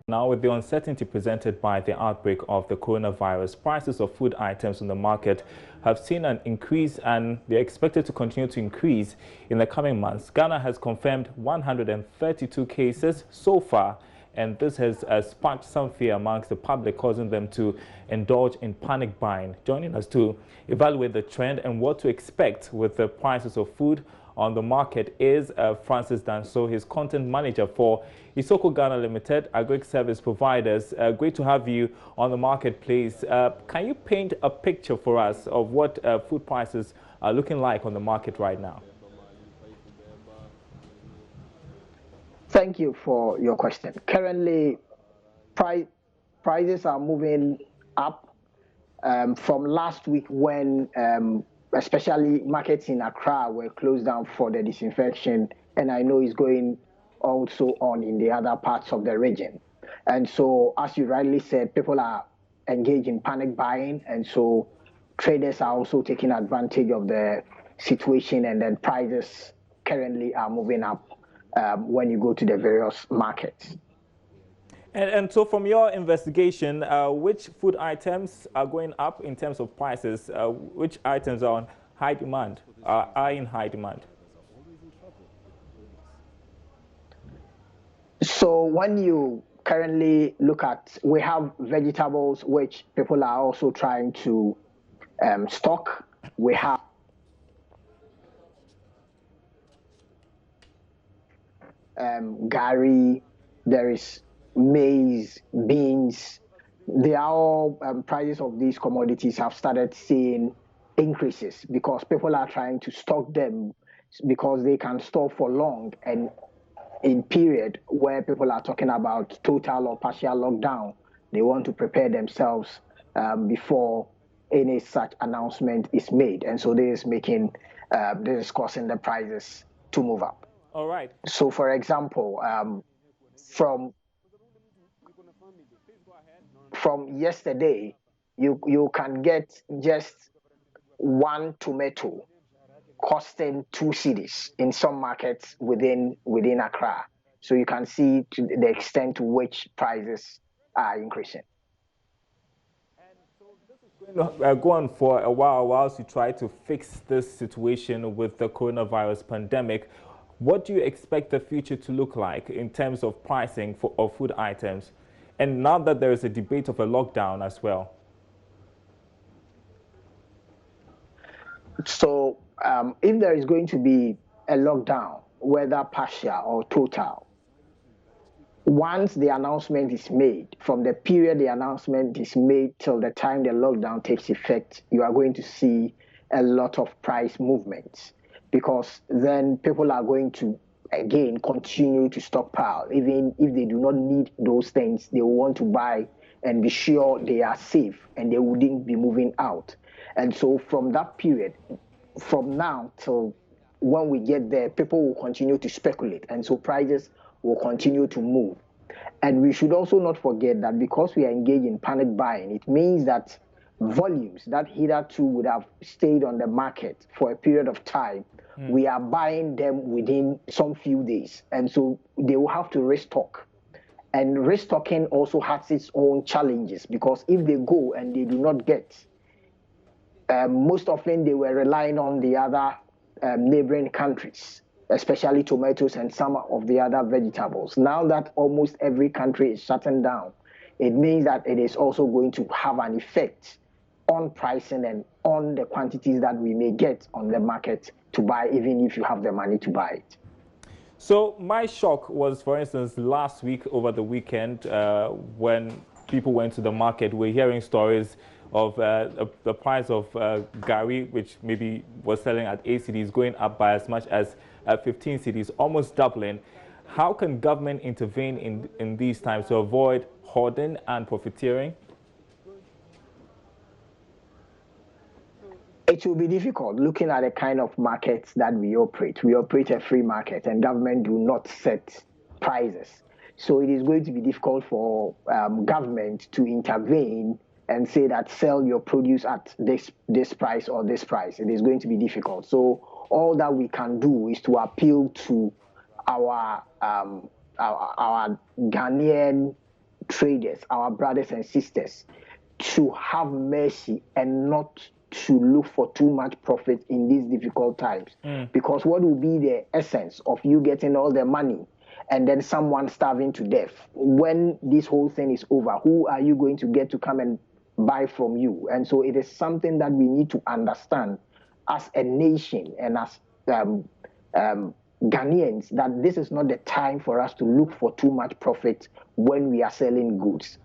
Now, with the uncertainty presented by the outbreak of the coronavirus, prices of food items on the market have seen an increase and they're expected to continue to increase in the coming months. Ghana has confirmed 132 cases so far, and this has sparked some fear amongst the public, causing them to indulge in panic buying. Joining us to evaluate the trend and what to expect with the prices of food on the market is Francis Danso, his content manager for Isoko Ghana Limited, agri service providers. Great to have you on the marketplace. Can you paint a picture for us of what food prices are looking like on the market right now? Thank you for your question. Currently, prices are moving up from last week when especially markets in Accra were closed down for the disinfection, and I know it's going also on in the other parts of the region. And so, as you rightly said, people are engaged in panic buying, and so traders are also taking advantage of the situation, and then prices currently are moving up when you go to the various markets. And so from your investigation, which food items are going up in terms of prices? Which items are on high demand, are in high demand? So when you currently look at, we have vegetables which people are also trying to stock. We have gari, there is maize, beans. They are all prices of these commodities have started seeing increases because people are trying to stock them because they can store for long, and in period where people are talking about total or partial lockdown, they want to prepare themselves before any such announcement is made, and so this is causing the prices to move up. All right. So, for example, from yesterday, you can get just one tomato costing 2 cedis in some markets within Accra. So you can see to the extent to which prices are increasing. And so this is going to go on for a while whilst you try to fix this situation with the coronavirus pandemic. What do you expect the future to look like in terms of pricing of food items? And now that there is a debate of a lockdown as well. So if there is going to be a lockdown, whether partial or total, once the announcement is made, from the period the announcement is made till the time the lockdown takes effect, you are going to see a lot of price movements, because then people are going to, again, continue to stockpile. Even if they do not need those things, they will want to buy and be sure they are safe and they wouldn't be moving out. And so from that period, from now till when we get there, people will continue to speculate, and so prices will continue to move. And we should also not forget that because we are engaged in panic buying, it means that volumes that hitherto would have stayed on the market for a period of time, we are buying them within some few days, and so they will have to restock. And restocking also has its own challenges, because if they go and they do not get, most often they were relying on the other neighboring countries, especially tomatoes and some of the other vegetables. Now that almost every country is shutting down, it means that it is also going to have an effect on pricing and on the quantities that we may get on the market to buy, even if you have the money to buy it. So my shock was, for instance, last week over the weekend when people went to the market, we're hearing stories of the price of gari, which maybe was selling at 8 cedis, going up by as much as 15 cedis, almost doubling. How can government intervene in these times to avoid hoarding and profiteering? It will be difficult looking at the kind of markets that we operate. We operate a free market, and government do not set prices. So it is going to be difficult for government to intervene and say that sell your produce at this price or this price. It is going to be difficult. So all that we can do is to appeal to our Ghanaian traders, our brothers and sisters, to have mercy and not to look for too much profit in these difficult times. Because what will be the essence of you getting all the money and then someone starving to death? When this whole thing is over, who are you going to get to come and buy from you? And so it is something that we need to understand as a nation and as Ghanaians, that this is not the time for us to look for too much profit when we are selling goods.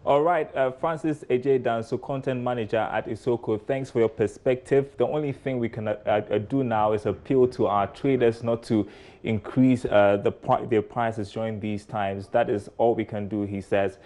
All right, Francis Eje-Danso, content manager at Isoko, thanks for your perspective. The only thing we can do now is appeal to our traders not to increase their prices during these times. That is all we can do, he says.